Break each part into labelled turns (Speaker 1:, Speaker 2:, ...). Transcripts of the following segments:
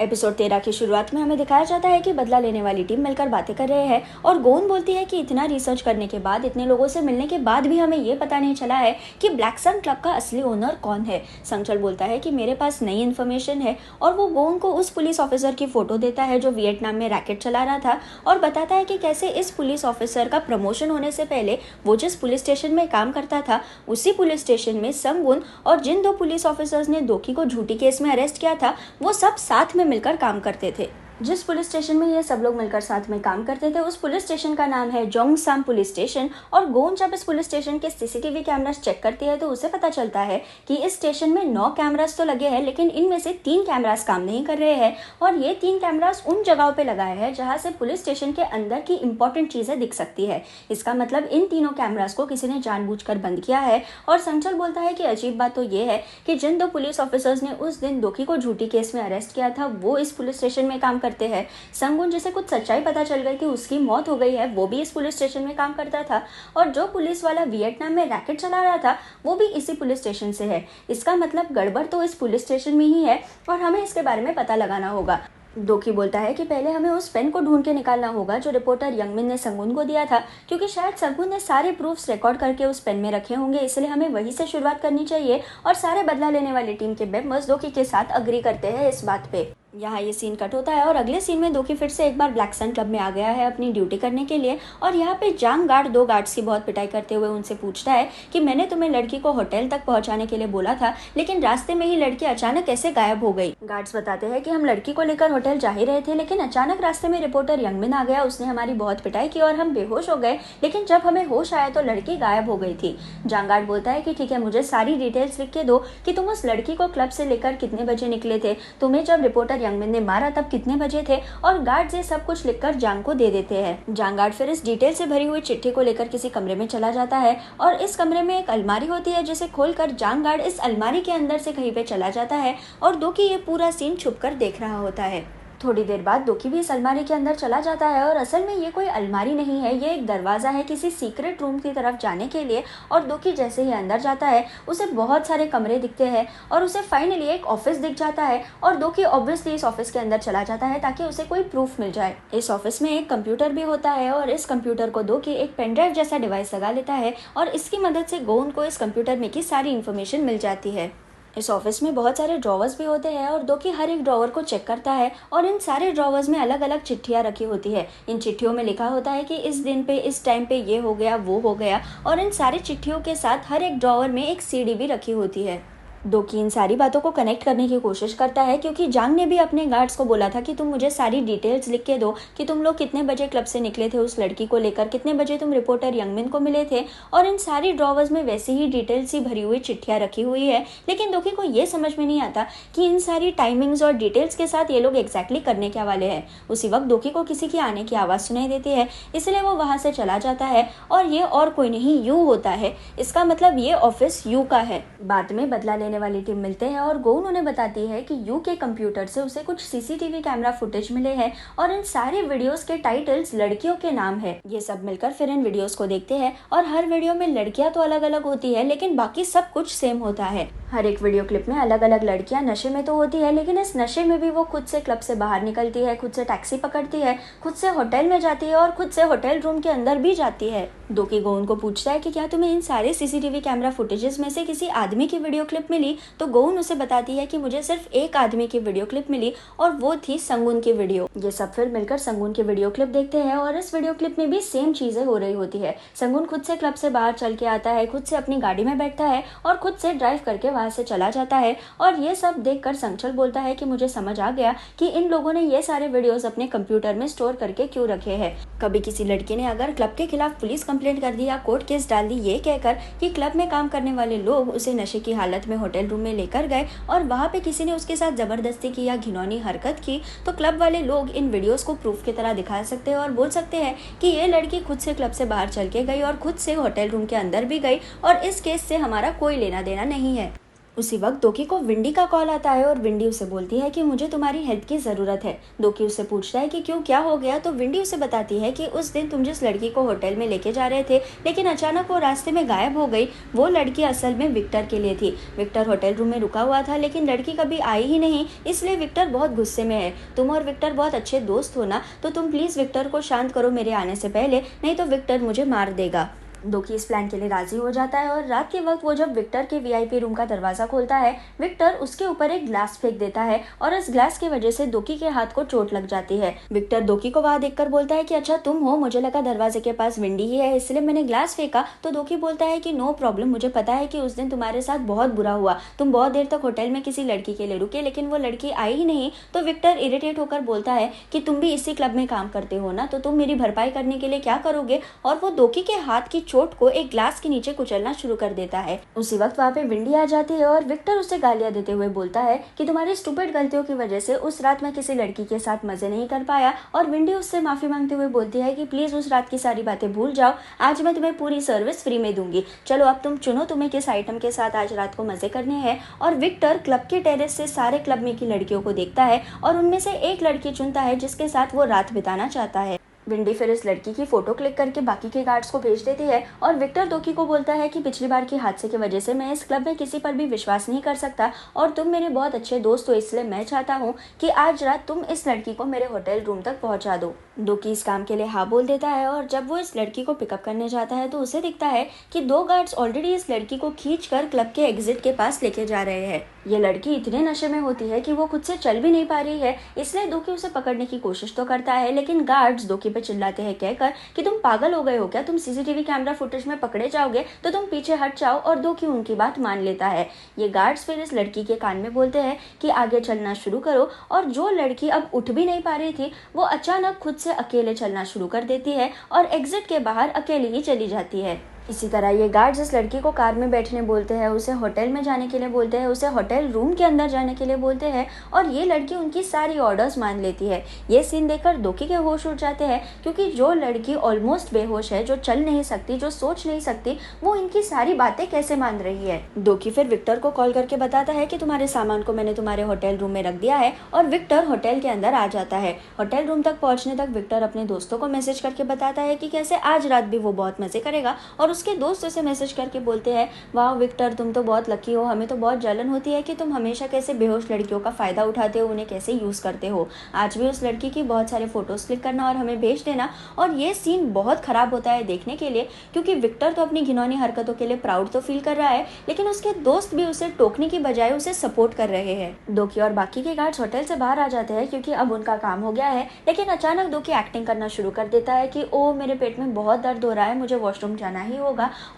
Speaker 1: Episode 13 की शुरुआत में हमें दिखाया जाता है कि बदला लेने वाली टीम मिलकर बातें कर रहे हैं और गोन बोलती है कि इतना रिसर्च करने के बाद, इतने लोगों से मिलने के बाद भी हमें ये पता नहीं चला है कि ब्लैक सन क्लब का असली ओनर कौन है। संगचल बोलता है कि मेरे पास नई इन्फॉर्मेशन है और वो गोन को उस पुलिस ऑफिसर की फोटो देता है जो वियतनाम में रैकेट चला रहा था और बताता है कि कैसे इस पुलिस ऑफिसर का प्रमोशन होने से पहले वो जिस पुलिस स्टेशन में काम करता था उसी पुलिस स्टेशन में संगुन और जिन दो पुलिस ऑफिसर्स ने दोकी को झूठी केस में अरेस्ट किया था वो सब साथ में मिलकर काम करते थे। जिस पुलिस स्टेशन में ये सब लोग मिलकर साथ में काम करते थे उस पुलिस स्टेशन का नाम है जोंगसाम पुलिस स्टेशन। और गोन जब इस पुलिस स्टेशन के सीसीटीवी कैमरास चेक करती है तो उसे पता चलता है कि इस स्टेशन में 9 कैमरास तो लगे हैं लेकिन इनमें से 3 कैमरास काम नहीं कर रहे हैं और ये 3 कैमरास उन जगहों पे लगाए हैं जहाँ से पुलिस स्टेशन के अंदर की इंपॉर्टेंट चीजें दिख सकती है। इसका मतलब इन तीनों कैमरास को किसी ने जानबूझकर बंद किया है। और संगचल बोलता है कि अजीब बात तो ये है कि जिन 2 पुलिस ऑफिसर्स ने उस दिन दोकी को झूठी केस में अरेस्ट किया था वो इस पुलिस स्टेशन में काम करते हैं। संगुन जिसे कुछ सच्चाई पता चल गई कि उसकी मौत हो गई है वो भी इस पुलिस स्टेशन में काम करता था और जो पुलिस वाला वियतनाम में रैकेट चला रहा था वो भी इसी पुलिस स्टेशन से है। इसका मतलब गड़बड़ तो इस पुलिस स्टेशन में ही है और हमें इसके बारे में पता लगाना होगा। दोकी बोलता है कि पहले हमें उस पेन को ढूंढ के निकालना होगा जो रिपोर्टर यंगमिन ने संगुन को दिया था, क्योंकि शायद संगुन ने सारे प्रूफ्स रिकॉर्ड करके उस पेन में रखे होंगे, इसलिए हमें वहीं से शुरुआत करनी चाहिए। और सारे बदला लेने वाली टीम के मेंबर्स दोकी के साथ अग्री करते हैं इस बात पे। यहाँ ये सीन कट होता है और अगले सीन में दोकी फिर से एक बार ब्लैक सन क्लब में आ गया है अपनी ड्यूटी करने के लिए और यहाँ पे जांग गार्ड 2 गार्ड्स की बहुत पिटाई करते हुए उनसे पूछता है कि मैंने तुम्हें लड़की को होटल तक पहुंचाने के लिए बोला था लेकिन रास्ते में ही लड़की अचानक कैसे गायब हो गई। गार्ड्स बताते हैं कि हम लड़की को लेकर होटल जा ही रहे थे लेकिन अचानक रास्ते में रिपोर्टर यंगमिन आ गया, उसने हमारी बहुत पिटाई की और हम बेहोश हो गए, लेकिन जब हमें होश आया तो लड़की गायब हो गई थी। जांग गार्ड बोलता है कि ठीक है, मुझे सारी डिटेल्स लिख के दो कि तुम उस लड़की को क्लब से लेकर कितने बजे निकले थे, तुम्हें जब रिपोर्टर यंगमिन ने मारा तब कितने बजे थे, और गार्ड ये सब कुछ लिखकर जांग को दे देते हैं। जांग गार्ड फिर इस डिटेल से भरी हुई चिट्ठी को लेकर किसी कमरे में चला जाता है और इस कमरे में एक अलमारी होती है जिसे खोलकर जांग गार्ड इस अलमारी के अंदर से कहीं पे चला जाता है और दोकी ये पूरा सीन छुपकर देख रहा होता है। थोड़ी देर बाद दोकी भी इस अलमारी के अंदर चला जाता है और असल में ये कोई अलमारी नहीं है, ये एक दरवाज़ा है किसी सीक्रेट रूम की तरफ जाने के लिए। और दोकी जैसे ही अंदर जाता है उसे बहुत सारे कमरे दिखते हैं और उसे फाइनली एक ऑफिस दिख जाता है और दोकी ऑब्वियसली इस ऑफिस के अंदर चला जाता है ताकि उसे कोई प्रूफ मिल जाए। इस ऑफिस में एक कंप्यूटर भी होता है और इस कंप्यूटर को दोकी एक पेन ड्राइव जैसा डिवाइस लगा लेता है और इसकी मदद से गोन को इस कंप्यूटर में की सारी इन्फॉर्मेशन मिल जाती है। इस ऑफिस में बहुत सारे ड्रॉवर्स भी होते हैं और दोकी हर एक ड्रॉवर को चेक करता है और इन सारे ड्रॉवर्स में अलग अलग चिट्ठियां रखी होती है। इन चिट्ठियों में लिखा होता है कि इस दिन पे इस टाइम पे ये हो गया वो हो गया और इन सारी चिट्ठियों के साथ हर एक ड्रॉवर में एक सीडी भी रखी होती है। दोकी इन सारी बातों को कनेक्ट करने की कोशिश करता है क्योंकि जांग ने भी अपने गार्ड्स को बोला था कि तुम मुझे सारी डिटेल्स लिख के दो कि तुम लोग कितने बजे क्लब से निकले थे उस लड़की को लेकर, कितने बजे तुम रिपोर्टर यंगमिन को मिले थे, और इन सारी ड्रॉवर्स में वैसी ही डिटेल्स ही भरी हुई चिट्ठियां रखी हुई है। लेकिन दोकी को ये समझ में नहीं आता कि इन सारी टाइमिंग्स और डिटेल्स के साथ ये लोग एग्जैक्टली करने क्या वाले हैं। उसी वक्त दोकी को किसी की आने की आवाज़ सुनाई देती है, इसलिए वो वहाँ से चला जाता है और ये और कोई नहीं यू होता है। इसका मतलब ये ऑफिस यू का है। बाद में बदला लेने वाली टीम मिलते हैं और गोन उन्हें बताती है कि यू के कंप्यूटर से उसे कुछ सीसीटीवी कैमरा फुटेज मिले हैं और इन सारे वीडियोस के टाइटल्स लड़कियों के नाम है। ये सब मिलकर फिर इन वीडियोस को देखते हैं और हर वीडियो में लड़कियां तो अलग अलग होती है लेकिन बाकी सब कुछ सेम होता है। हर एक वीडियो क्लिप में अलग अलग लड़कियां नशे में तो होती है लेकिन इस नशे में भी वो खुद से क्लब से बाहर निकलती है, खुद से टैक्सी पकड़ती है, खुद से होटल में जाती है और खुद से होटल रूम के अंदर भी जाती है। दोकी गोन को पूछता है कि क्या तुम्हें इन सारे सीसीटीवी कैमरा फुटेजेस में से किसी आदमी की वीडियो क्लिप मिली, तो गोन उसे बताती है कि मुझे सिर्फ एक आदमी की वीडियो क्लिप मिली और वो थी संगुन की वीडियो। ये सब फिर मिलकर संगुन की वीडियो क्लिप देखते हैं और इस वीडियो क्लिप में भी सेम चीजें हो रही होती है। संगुन खुद से क्लब से बाहर चल के आता है, खुद से अपनी गाड़ी में बैठता है और खुद से ड्राइव करके वहां से चला जाता है। और ये सब देखकर संगचल बोलता है कि मुझे समझ आ गया कि इन लोगों ने ये सारे वीडियोस अपने कंप्यूटर में स्टोर करके क्यों रखे हैं। कभी किसी लड़की ने अगर क्लब के खिलाफ पुलिस कंप्लेंट कर दी या कोर्ट केस डाल दी ये कहकर कि क्लब में काम करने वाले लोग उसे नशे की हालत में होटल रूम में लेकर गए और वहाँ पे किसी ने उसके साथ जबरदस्ती की या घिनौनी हरकत की, तो क्लब वाले लोग इन वीडियोस को प्रूफ की तरह दिखा सकते हैं और बोल सकते हैं कि ये लड़की खुद से क्लब से बाहर चल के गई और खुद से होटल रूम के अंदर भी गई और इस केस से हमारा कोई लेना देना नहीं है। उसी वक्त दोकी को विंडी का कॉल आता है और विंडी उसे बोलती है कि मुझे तुम्हारी हेल्प की ज़रूरत है। दोकी उससे पूछता है कि क्यों, क्या हो गया। तो विंडी उसे बताती है कि उस दिन तुम जिस लड़की को होटल में लेके जा रहे थे लेकिन अचानक वो रास्ते में गायब हो गई, वो लड़की असल में विक्टर के लिए थी। विक्टर होटल रूम में रुका हुआ था लेकिन लड़की कभी आई ही नहीं, इसलिए विक्टर बहुत गुस्से में है। तुम और विक्टर बहुत अच्छे दोस्त हो ना, तो तुम प्लीज़ विक्टर को शांत करो मेरे आने से पहले, नहीं तो विक्टर मुझे मार देगा। दोकी इस प्लान के लिए राजी हो जाता है और रात के वक्त वो जब विक्टर के वीआईपी रूम का दरवाजा खोलता है, विक्टर उसके ऊपर एक ग्लास फेंक देता है और इस ग्लास की वजह से दोकी के हाथ को चोट लग जाती है। विक्टर दोकी को वहां देखकर बोलता है कि अच्छा तुम हो, मुझे लगा दरवाजे के पास विंडी ही है इसलिए मैंने ग्लास फेंका। तो दोकी बोलता है कि नो प्रॉब्लम, मुझे पता है कि उस दिन तुम्हारे साथ बहुत बुरा हुआ, तुम बहुत देर तक होटल में किसी लड़की के लिए रुके लेकिन वो लड़की आई ही नहीं। तो विक्टर इरिटेट होकर बोलता है कि तुम भी इसी क्लब में काम करते हो ना, तो तुम मेरी भरपाई करने के लिए क्या करोगे। और वो दोकी के हाथ की चोट को एक ग्लास के नीचे कुचलना शुरू कर देता है। उसी वक्त वहाँ पे विंडी आ जाती है और विक्टर उसे गालियां देते हुए बोलता है कि तुम्हारी स्टूपिड गलतियों की वजह से उस रात मैं किसी लड़की के साथ मजे नहीं कर पाया। और विंडी उससे माफी मांगते हुए बोलती है कि प्लीज उस रात की सारी बातें भूल जाओ, आज मैं तुम्हें पूरी सर्विस फ्री में दूंगी, चलो अब तुम चुनो तुम्हें किस आइटम के साथ आज रात को मजे करने हैं। और विक्टर क्लब के टेरेस से सारे क्लब में की लड़कियों को देखता है और उनमें से एक लड़की चुनता है जिसके साथ वो रात बिताना चाहता है। विंडी फिर इस लड़की की फोटो क्लिक करके बाकी के गार्ड्स को भेज देती है और विक्टर दोकी को बोलता है कि पिछली बार के हादसे की वजह से मैं इस क्लब में किसी पर भी विश्वास नहीं कर सकता और तुम मेरे बहुत अच्छे दोस्त हो, इसलिए मैं चाहता हूँ कि आज रात तुम इस लड़की को मेरे होटल रूम तक पहुंचा दो। दोकी इस काम के लिए हाँ बोल देता है और जब वो इस लड़की को पिकअप करने जाता है तो उसे दिखता है कि दो गार्ड्स ऑलरेडी इस लड़की को खींचकर क्लब के एग्जिट के पास लेके जा रहे हैं। ये लड़की इतने नशे में होती है कि वो खुद से चल भी नहीं पा रही है, इसलिए दोकी उसे पकड़ने की कोशिश तो करता है लेकिन गार्ड्स दोकी पे चिल्लाते हैं कहकर कि तुम पागल हो गए हो क्या, तुम सीसीटीवी कैमरा फुटेज में पकड़े जाओगे तो तुम पीछे हट जाओ। और दोकी उनकी बात मान लेता है। ये गार्ड्स फिर इस लड़की के कान में बोलते हैं कि आगे चलना शुरू करो और जो लड़की अब उठ भी नहीं पा रही थी वो अचानक खुद से अकेले चलना शुरू कर देती है और एग्जिट के बाहर अकेले ही चली जाती है। इसी तरह ये गार्ड्स इस लड़की को कार में बैठने बोलते हैं, उसे होटल में जाने के लिए बोलते हैं, उसे होटल रूम के अंदर जाने के लिए बोलते हैं और ये लड़की उनकी सारी ऑर्डर्स मान लेती है। ये सीन देखकर दोकी के होश उड़ जाते हैं क्योंकि जो लड़की ऑलमोस्ट बेहोश है, जो चल नहीं सकती, जो सोच नहीं सकती, वो इनकी सारी बातें कैसे मान रही है। दोकी फिर विक्टर को कॉल करके बताता है कि तुम्हारे सामान को मैंने तुम्हारे होटल रूम में रख दिया है और विक्टर होटल के अंदर आ जाता है। होटल रूम तक पहुंचने तक विक्टर अपने दोस्तों को मैसेज करके बताता है कि कैसे आज रात भी वो बहुत मजे करेगा और उसके दोस्त उसे मैसेज करके बोलते हैं वाह विक्टर, तुम तो बहुत लकी हो, हमें तो बहुत जलन होती है कि तुम हमेशा कैसे बेहोश लड़कियों का फायदा उठाते हो, उन्हें कैसे यूज करते हो। आज भी उस लड़की की बहुत सारे फोटोज क्लिक करना और हमें भेज देना। और ये सीन बहुत खराब होता है देखने के लिए क्योंकि विक्टर तो अपनी घिनौनी हरकतों के लिए प्राउड तो फील कर रहा है लेकिन उसके दोस्त भी उसे टोकने की बजाय उसे सपोर्ट कर रहे हैं। दोकी और बाकी के गार्ड्स होटल से बाहर आ जाते हैं क्योंकि अब उनका काम हो गया है, लेकिन अचानक दोकी एक्टिंग करना शुरू कर देता है कि ओ मेरे पेट में बहुत दर्द हो रहा है, मुझे वॉशरूम जाना ही होगा।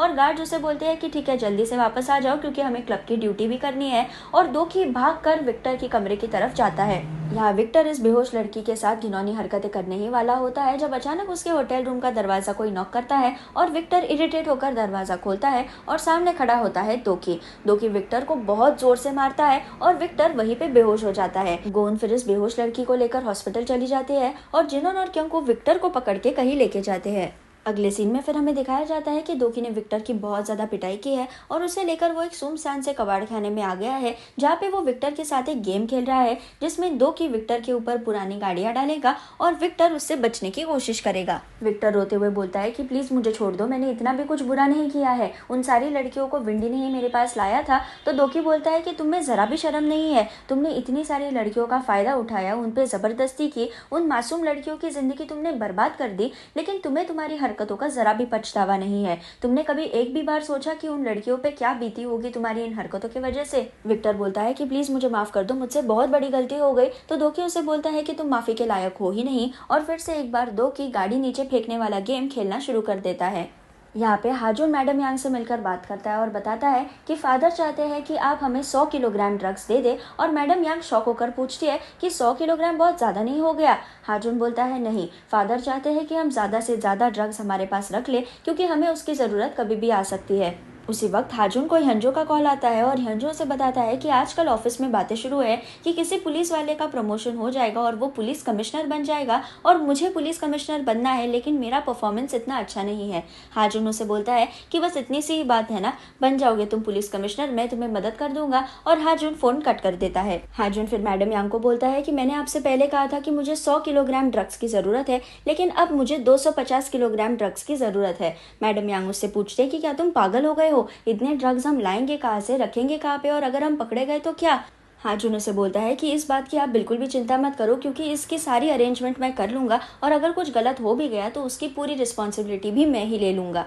Speaker 1: और गार्ड उसे बोलते हैं कि ठीक है जल्दी से वापस आ जाओ क्योंकि हमें क्लब की ड्यूटी भी करनी है। और दोकी भागकर विक्टर के कमरे की तरफ जाता है। यहाँ विक्टर इस बेहोश लड़की के साथ घिनौनी हरकतें करने ही वाला होता है जब अचानक उसके होटल रूम का दरवाजा कोई नॉक करता है और विक्टर इरिटेट होकर दरवाजा खोलता है और सामने खड़ा होता है दोकी। दोकी विक्टर को बहुत जोर से मारता है और विक्टर वहीं पे बेहोश हो जाता है। गोन फिर इस बेहोश लड़की को लेकर हॉस्पिटल चली जाती है और जिनोन और क्योंको विक्टर को पकड़ के कहीं लेके जाते हैं। अगले सीन में फिर हमें दिखाया जाता है कि दोकी ने विक्टर की बहुत ज्यादा पिटाई की है और उसे लेकर वो एक सुनसान से कबाड़ खाने में आ गया है जहाँ पे वो विक्टर के साथ एक गेम खेल रहा है जिसमें दोकी विक्टर के ऊपर पुरानी गाड़ियां डालेगा और विक्टर उससे बचने की कोशिश करेगा। विक्टर रोते हुए बोलता है कि प्लीज मुझे छोड़ दो, मैंने इतना भी कुछ बुरा नहीं किया है, उन सारी लड़कियों को विंडी ने ही मेरे पास लाया था। तो दोकी बोलता है कि तुम्हें जरा भी शर्म नहीं है, तुमने इतनी सारी लड़कियों का फायदा उठाया, उन पे जबरदस्ती की, उन मासूम लड़कियों की जिंदगी तुमने बर्बाद कर दी, लेकिन तुम्हें तुम्हारी हरकतों का जरा भी पछतावा नहीं है। तुमने कभी एक भी बार सोचा कि उन लड़कियों पे क्या बीती होगी तुम्हारी इन हरकतों की वजह से। विक्टर बोलता है कि प्लीज मुझे माफ कर दो, मुझसे बहुत बड़ी गलती हो गई। तो दोकी उसे बोलता है कि तुम माफी के लायक हो ही नहीं और फिर से एक बार दोकी गाड़ी नीचे फेंकने वाला गेम खेलना शुरू कर देता है। यहाँ पे हाजुन मैडम यांग से मिलकर बात करता है और बताता है कि फादर चाहते हैं कि आप हमें 100 किलोग्राम ड्रग्स दे दे। और मैडम यांग शॉक होकर पूछती है कि 100 किलोग्राम बहुत ज़्यादा नहीं हो गया। हाजुन बोलता है नहीं, फादर चाहते हैं कि हम ज़्यादा से ज़्यादा ड्रग्स हमारे पास रख ले क्योंकि हमें उसकी ज़रूरत कभी भी आ सकती है। उसी वक्त हाजुन को हंजो का कॉल आता है और हंजो से बताता है कि आजकल ऑफिस में बातें शुरू है कि किसी पुलिस वाले का प्रमोशन हो जाएगा और वो पुलिस कमिश्नर बन जाएगा और मुझे पुलिस कमिश्नर बनना है, लेकिन मेरा परफॉर्मेंस इतना अच्छा नहीं है। हाजुन उसे बोलता है कि बस इतनी सी ही बात है ना, बन जाओगे तुम पुलिस कमिश्नर, मैं तुम्हें मदद कर दूंगा। और हाजुन फोन कट कर देता है। हाजुन फिर मैडम यांग को बोलता है कि मैंने आपसे पहले कहा था कि मुझे 100 किलोग्राम ड्रग्स की जरूरत है, लेकिन अब मुझे 250 किलोग्राम ड्रग्स की जरूरत है। मैडम यांग उससे पूछते हैं कि क्या तुम पागल हो गए हो, इतने ड्रग्स हम लाएंगे कहाँ से, रखेंगे कहाँ पे, और अगर हम पकड़े गए तो क्या। हाजुन उसे बोलता है कि इस बात की आप बिल्कुल भी चिंता मत करो, क्योंकि इसकी सारी अरेंजमेंट मैं कर लूंगा और अगर कुछ गलत हो भी गया तो उसकी पूरी रिस्पॉन्सिबिलिटी भी मैं ही ले लूंगा।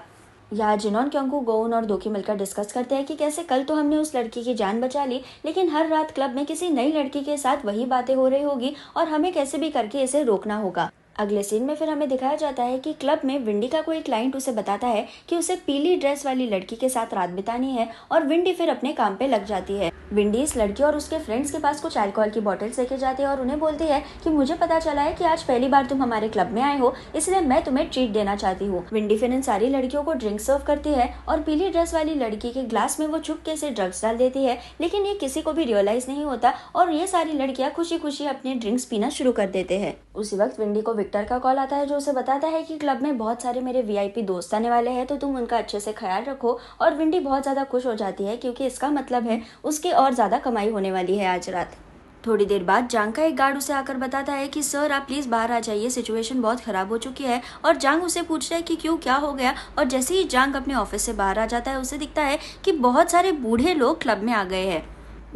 Speaker 1: यहाँ जिनोन, क्योंकू, गोउन और दोकी मिलकर डिस्कस करते हैं कि कैसे कल तो हमने उस लड़की की जान बचा ली, लेकिन हर रात क्लब में किसी नई लड़की के साथ वही बातें हो रही होगी और हमें कैसे भी करके इसे रोकना होगा। अगले सीन में फिर हमें दिखाया जाता है कि क्लब में विंडी का कोई क्लाइंट उसे बताता है कि उसे पीली ड्रेस वाली लड़की के साथ रात बितानी है और विंडी फिर अपने काम पे लग जाती है। विंडी इस लड़की और उसके फ्रेंड्स के पास कुछ अल्कोहल की बॉटल्स लेके जाती है और उन्हें बोलती है कि मुझे पता चला है कि आज पहली बार तुम हमारे क्लब में आए हो, इसलिए मैं तुम्हें ट्रीट देना चाहती हूँ। विंडी फिर इन सारी लड़कियों को ड्रिंक सर्व करती है और पीली ड्रेस वाली लड़की के ग्लास में वो चुपके से ड्रग्स डाल देती है, लेकिन ये किसी को भी रियलाइज नहीं होता और ये सारी लड़कियां खुशी खुशी अपने ड्रिंक्स पीना शुरू कर देते हैं। उसी वक्त विंडी को विक्टर का कॉल आता है जो उसे बताता है कि क्लब में बहुत सारे मेरे वीआईपी दोस्त आने वाले हैं, तो तुम उनका अच्छे से ख्याल रखो। और विंडी बहुत ज्यादा खुश हो जाती है क्योंकि इसका मतलब है उसकी और ज्यादा कमाई होने वाली है आज रात। थोड़ी देर बाद जांग का एक गार्ड उसे आकर बताता है कि सर आप प्लीज बाहर आ जाइए, सिचुएशन बहुत खराब हो चुकी है। और जांग उसे पूछता है कि क्यों, क्या हो गया। और जैसे ही जांग अपने ऑफिस से बाहर आ जाता है उसे दिखता है कि बहुत सारे बूढ़े लोग क्लब में आ गए हैं।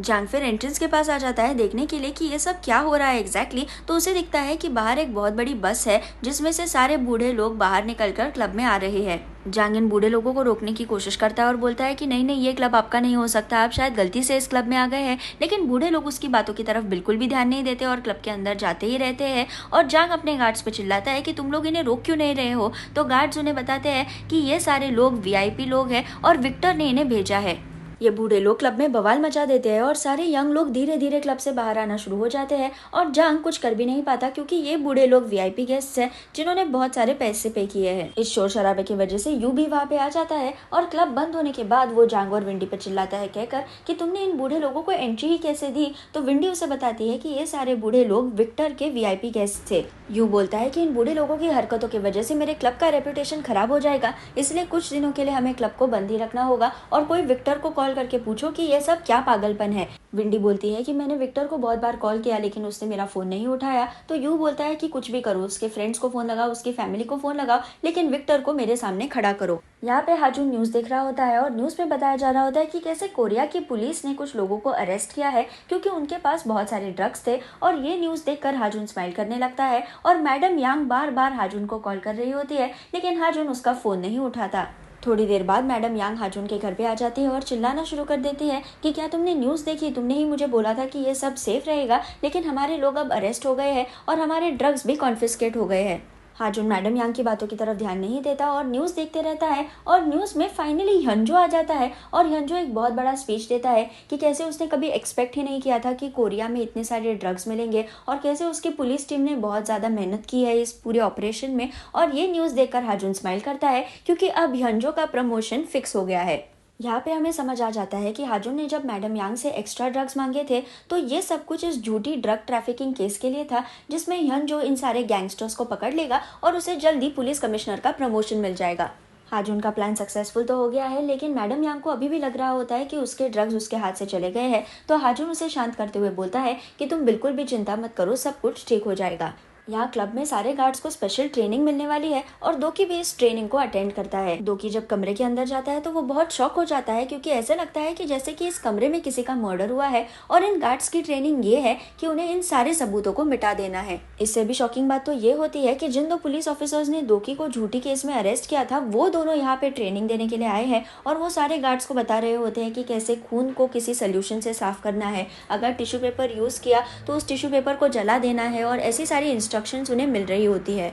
Speaker 1: जांग फिर एंट्रेंस के पास आ जाता है देखने के लिए कि ये सब क्या हो रहा है एग्जैक्टली। तो उसे दिखता है कि बाहर एक बहुत बड़ी बस है जिसमें से सारे बूढ़े लोग बाहर निकलकर क्लब में आ रहे हैं। जांग इन बूढ़े लोगों को रोकने की कोशिश करता है और बोलता है कि नहीं नहीं, ये क्लब आपका नहीं हो सकता, आप शायद गलती से इस क्लब में आ गए हैं। लेकिन बूढ़े लोग उसकी बातों की तरफ बिल्कुल भी ध्यान नहीं देते और क्लब के अंदर जाते ही रहते हैं। और जांग अपने गार्ड्स पे चिल्लाता है कि तुम लोग इन्हें रोक क्यों नहीं रहे हो। तो गार्ड्स उन्हें बताते हैं कि ये सारे लोग वीआईपी लोग हैं और विक्टर ने इन्हें भेजा है। ये बूढ़े लोग क्लब में बवाल मचा देते हैं और सारे यंग लोग धीरे धीरे क्लब से बाहर आना शुरू हो जाते हैं और जांग कुछ कर भी नहीं पाता क्योंकि ये बूढ़े लोग वीआईपी गेस्ट्स हैं जिन्होंने बहुत सारे पैसे पे किए हैं। इस शोर शराबे की वजह से यू भी वहाँ पे आ जाता है और क्लब बंद होने के बाद वो जांग और विंडी पे चिल्लाता है कहकर कि तुमने इन बूढ़े लोगों को एंट्री ही कैसे दी। तो विंडी उसे बताती है कि ये सारे बूढ़े लोग विक्टर के वीआईपी गेस्ट थे। यू बोलता है कि इन बूढ़े लोगों की हरकतों की वजह से मेरे क्लब का रेपुटेशन खराब हो जाएगा, इसलिए कुछ दिनों के लिए हमें क्लब को बंद ही रखना होगा और कोई विक्टर को कॉल करके पूछो कि ये सब क्या पागलपन है। विंडी बोलती है कि मैंने विक्टर को बहुत बार कॉल किया लेकिन उसने मेरा फोन नहीं उठाया। तो यू बोलता है कि कुछ भी करो, उसके फ्रेंड्स को फोन लगाओ, उसकी फैमिली को फोन लगाओ, लेकिन विक्टर को मेरे सामने खड़ा करो। यहाँ पे हाजुन न्यूज देख रहा होता है और न्यूज में बताया जा रहा होता है कि कैसे कोरिया की पुलिस ने कुछ लोगों को अरेस्ट किया है क्योंकि उनके पास बहुत सारे ड्रग्स थे। और ये न्यूज देखकर हाजुन स्माइल करने लगता है और मैडम यांग बार बार हाजुन को कॉल कर रही होती है लेकिन हाजुन उसका फोन नहीं उठाता। थोड़ी देर बाद मैडम यांग हाजुन के घर पे आ जाती है और चिल्लाना शुरू कर देती है कि क्या तुमने न्यूज़ देखी, तुमने ही मुझे बोला था कि ये सब सेफ रहेगा, लेकिन हमारे लोग अब अरेस्ट हो गए हैं और हमारे ड्रग्स भी कॉन्फिस्केट हो गए हैं। हाजुन मैडम यांग की बातों की तरफ ध्यान नहीं देता और न्यूज़ देखते रहता है और न्यूज़ में फाइनली हंजो आ जाता है और हंजो एक बहुत बड़ा स्पीच देता है कि कैसे उसने कभी एक्सपेक्ट ही नहीं किया था कि कोरिया में इतने सारे ड्रग्स मिलेंगे और कैसे उसकी पुलिस टीम ने बहुत ज़्यादा मेहनत की है इस पूरे ऑपरेशन में। और ये न्यूज़ देखकर हाजुन स्माइल करता है क्योंकि अब हंजो का प्रमोशन फिक्स हो गया है। यहाँ पे हमें समझ आ जाता है कि हाजुन ने जब मैडम यांग से एक्स्ट्रा ड्रग्स मांगे थे तो ये सब कुछ इस झूठी ड्रग ट्रैफिकिंग केस के लिए था जिसमें हंजो इन सारे गैंगस्टर्स को पकड़ लेगा और उसे जल्दी पुलिस कमिश्नर का प्रमोशन मिल जाएगा। हाजुन का प्लान सक्सेसफुल तो हो गया है लेकिन मैडम यांग को अभी भी लग रहा होता है कि उसके ड्रग्स उसके हाथ से चले गए हैं। तो हाजुन उसे शांत करते हुए बोलता है कि तुम बिल्कुल भी चिंता मत करो, सब कुछ ठीक हो जाएगा। यहाँ क्लब में सारे गार्ड्स को स्पेशल ट्रेनिंग मिलने वाली है और दोकी भी इस ट्रेनिंग को अटेंड करता है। दोकी जब कमरे के अंदर जाता है तो वो बहुत शॉक हो जाता है क्योंकि ऐसा लगता है कि जैसे कि इस कमरे में किसी का मर्डर हुआ है और इन गार्ड्स की ट्रेनिंग ये है कि उन्हें इन सारे सबूतों को मिटा देना है। इससे भी शॉकिंग बात तो ये होती है कि जिन दो पुलिस ऑफिसर्स ने दोकी को झूठी केस में अरेस्ट किया था वो दोनों यहाँ पे ट्रेनिंग देने के लिए आए हैं और वो सारे गार्ड्स को बता रहे होते हैं कि कैसे खून को किसी सोल्यूशन से साफ करना है, अगर टिश्यू पेपर यूज किया तो उस टिश्यू पेपर को जला देना है और ऐसी सारी इंस्ट्रक्शंस उन्हें मिल रही होती है।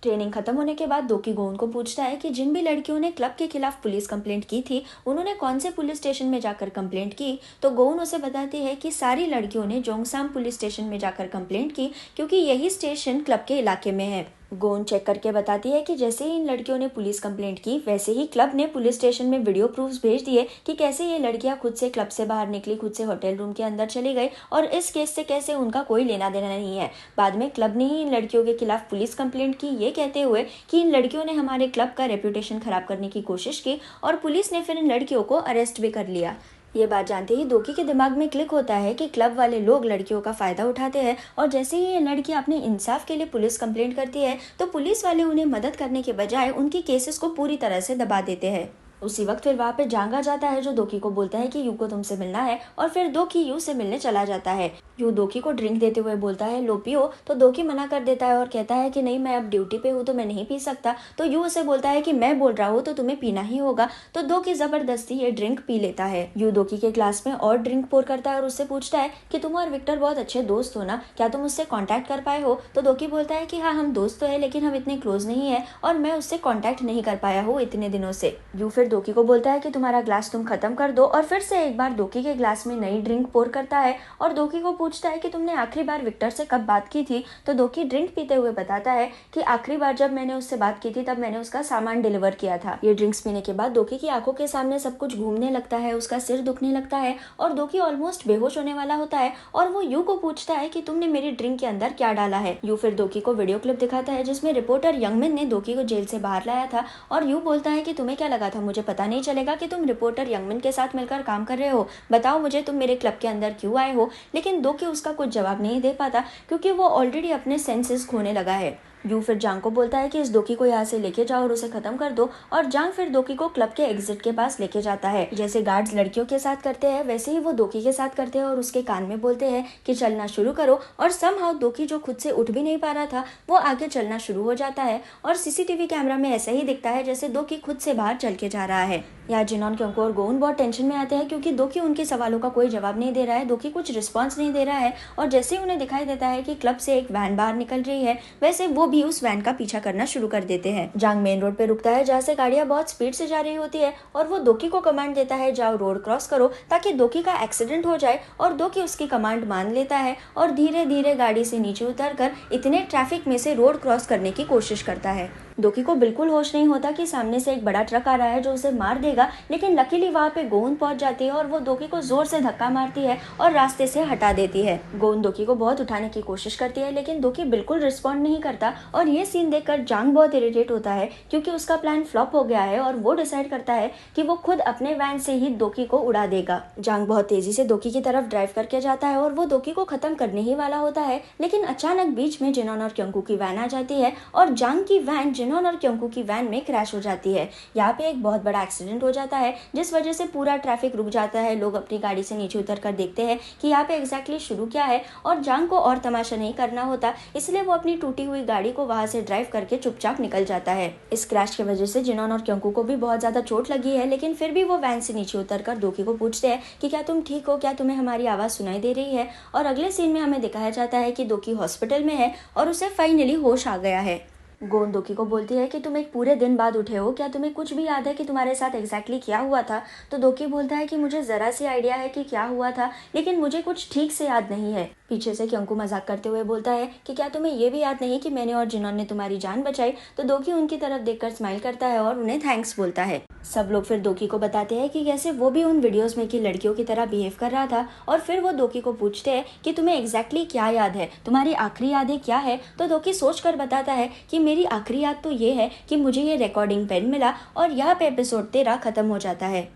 Speaker 1: ट्रेनिंग खत्म होने के बाद दोकी गोन को पूछता है कि जिन भी लड़कियों ने क्लब के खिलाफ पुलिस कंप्लेंट की थी उन्होंने कौन से पुलिस स्टेशन में जाकर कंप्लेंट की। तो गोन उसे बताती है कि सारी लड़कियों ने जोंगसाम पुलिस स्टेशन में जाकर कंप्लेंट की क्योंकि यही स्टेशन क्लब के इलाके में है। गोन चेक करके बताती है कि जैसे ही इन लड़कियों ने पुलिस कंप्लेंट की वैसे ही क्लब ने पुलिस स्टेशन में वीडियो प्रूफ्स भेज दिए कि कैसे ये लड़कियां खुद से क्लब से बाहर निकली, खुद से होटल रूम के अंदर चली गई और इस केस से कैसे उनका कोई लेना देना नहीं है। बाद में क्लब ने ही इन लड़कियों के खिलाफ पुलिस कंप्लेंट की, ये कहते हुए कि इन लड़कियों ने हमारे क्लब का रेपुटेशन खराब करने की कोशिश की और पुलिस ने फिर इन लड़कियों को अरेस्ट भी कर लिया। ये बात जानते ही दोकी के दिमाग में क्लिक होता है कि क्लब वाले लोग लड़कियों का फायदा उठाते हैं और जैसे ही ये लड़की अपने इंसाफ के लिए पुलिस कंप्लेंट करती है तो पुलिस वाले उन्हें मदद करने के बजाय उनकी केसेस को पूरी तरह से दबा देते हैं। उसी वक्त फिर वहाँ पे जांग आ जाता है जो दोकी को बोलता है कि यू को तुमसे मिलना है और फिर दोकी यू से मिलने चला जाता है। यू दोकी को ड्रिंक देते हुए बोलता है लो पियो, तो दोकी मना कर देता है और कहता है कि नहीं मैं अब ड्यूटी पे हूँ तो मैं नहीं पी सकता। तो यू उसे बोलता है कि मैं बोल रहा हूँ तो तुम्हें पीना ही होगा। तो दोकी जबरदस्ती ये ड्रिंक पी लेता है। यू दोकी के ग्लास में और ड्रिंक पोर करता है और उससे पूछता है कि तुम और विक्टर बहुत अच्छे दोस्त हो ना, क्या तुम उससे कॉन्टैक्ट कर पाए हो। तो दोकी बोलता है कि हाँ हम दोस्त तो है लेकिन हम इतने क्लोज नहीं है और मैं उससे कॉन्टैक्ट नहीं कर पाया हूँ इतने दिनों से। यू फिर दोकी को बोलता है कि तुम्हारा ग्लास तुम खत्म कर दो और फिर से एक बार दोकी के ग्लास में नई ड्रिंक पोर करता है और दोकी को पूछता है कि तुमने आखिरी बार विक्टर से कब बात की थी। तो दोकी ड्रिंक पीते हुए बताता है कि आखिरी बार जब मैंने उससे बात की थी तब मैंने उसका सामान डिलीवर किया था। ये ड्रिंक्स पीने के बाद दोकी की आंखों के सामने सब कुछ घूमने लगता है, उसका सिर दुखने लगता है और दोकी ऑलमोस्ट बेहोश होने वाला होता है और वो यू को पूछता है कि तुमने मेरी ड्रिंक के अंदर क्या डाला है। यू फिर दोकी को वीडियो क्लिप दिखाता है जिसमें रिपोर्टर यंगमिन ने दोकी को जेल से बाहर लाया था और यू बोलता है कि तुम्हें क्या लगा था मुझे पता नहीं चलेगा कि तुम रिपोर्टर यंगमिन के साथ मिलकर काम कर रहे हो, बताओ मुझे तुम मेरे क्लब के अंदर क्यों आए हो। लेकिन दोकी उसका कुछ जवाब नहीं दे पाता क्योंकि वो ऑलरेडी अपने सेंसेस खोने लगा है। यू फिर जांग को बोलता है कि इस दोकी को यहाँ से लेके जाओ और उसे खत्म कर दो और जांग फिर दोकी को क्लब के एग्जिट के पास लेके जाता है। जैसे गार्ड्स लड़कियों के साथ करते हैं वैसे ही वो दोकी के साथ करते हैं और उसके कान में बोलते हैं कि चलना शुरू करो और समहाउ दोकी जो खुद से उठ भी नहीं पा रहा था वो आगे चलना शुरू हो जाता है और सीसीटीवी कैमरा में ऐसा ही दिखता है जैसे दोकी खुद से बाहर चल के जा रहा है। यहाँ जिनॉन, क्योंको और गोन बहुत टेंशन में आते हैं क्योंकि दोकी उनके सवालों का कोई जवाब नहीं दे रहा है, दोकी कुछ रिस्पॉन्स नहीं दे रहा है और जैसे ही उन्हें दिखाई देता है कि क्लब से एक वैन बाहर निकल रही है वैसे वो भी उस वैन का पीछा करना शुरू कर देते हैं। जांग मेन रोड पे रुकता है जहाँ से गाड़ियां बहुत स्पीड से जा रही होती है और वो दोकी को कमांड देता है जाओ रोड क्रॉस करो ताकि दोकी का एक्सीडेंट हो जाए और दोकी उसकी कमांड मान लेता है और धीरे धीरे गाड़ी से नीचे उतरकर इतने ट्रैफिक में से रोड क्रॉस करने की कोशिश करता है। दोकी को बिल्कुल होश नहीं होता कि सामने से एक बड़ा ट्रक आ रहा है जो उसे मार देगा, लेकिन लकीली वहाँ पे गोन पहुंच जाती है और वो दोकी को जोर से धक्का मारती है और रास्ते से हटा देती है। गोन दोकी को बहुत उठाने की कोशिश करती है लेकिन दोकी बिल्कुल रिस्पॉन्ड नहीं करता और ये सीन देखकर जांग बहुत इरिटेट होता है क्योंकि उसका प्लान फ्लॉप हो गया है और वो डिसाइड करता है कि वो खुद अपने वैन से ही दोकी को उड़ा देगा। जांग बहुत तेजी से दोकी की तरफ ड्राइव करके जाता है और वो दोकी को खत्म करने ही वाला होता है लेकिन अचानक बीच में जिनॉन और क्योंकू की वैन आ जाती है और जांग की वैन जिनॉन और क्योंकू की वैन में क्रैश हो जाती है। यहाँ पे एक बहुत बड़ा एक्सीडेंट हो जाता है जिस वजह से पूरा ट्रैफिक रुक जाता है। लोग अपनी गाड़ी से नीचे उतर कर देखते हैं कि यहाँ पे एग्जैक्टली शुरू क्या है और जांग को और तमाशा नहीं करना होता इसलिए वो अपनी टूटी हुई गाड़ी को वहां से ड्राइव करके चुपचाप निकल जाता है। इस क्रैश की वजह से जिनॉन और क्योंकू को भी बहुत ज्यादा चोट लगी है लेकिन फिर भी वो वैन से नीचे उतर कर दोकी को पूछते हैं कि क्या तुम ठीक हो, क्या तुम्हें हमारी आवाज सुनाई दे रही है। और अगले सीन में हमें दिखाया जाता है कि दोकी हॉस्पिटल में है और उसे फाइनली होश आ गया है। गोन दोकी को बोलती है कि तुम एक पूरे दिन बाद उठे हो, क्या तुम्हें कुछ भी याद है कि तुम्हारे साथ एग्जैक्टली क्या हुआ था। तो दोकी बोलता है कि मुझे जरा सी आइडिया है कि क्या हुआ था लेकिन मुझे कुछ ठीक से याद नहीं है। पीछे से क्योंकू मजाक करते हुए बोलता है कि क्या तुम्हें ये भी याद नहीं कि मैंने और जिनॉन ने तुम्हारी जान बचाई। तो दोकी उनकी तरफ देखकर स्माइल करता है और उन्हें थैंक्स बोलता है। सब लोग फिर दोकी को बताते हैं कि कैसे वो भी उन वीडियोस में की लड़कियों की तरह बिहेव कर रहा था और फिर वो दोकी को पूछते हैं कि तुम्हें एग्जैक्टली क्या याद है, तुम्हारी आखिरी यादें क्या है। तो दोकी सोच कर बताता है कि मेरी आखिरी याद तो ये है कि मुझे ये रिकॉर्डिंग पेन मिला और यहाँ पे एपिसोड 13 खत्म हो जाता है।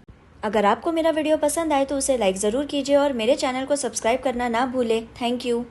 Speaker 1: अगर आपको मेरा वीडियो पसंद आए तो उसे लाइक ज़रूर कीजिए और मेरे चैनल को सब्सक्राइब करना ना भूलें। Thank you.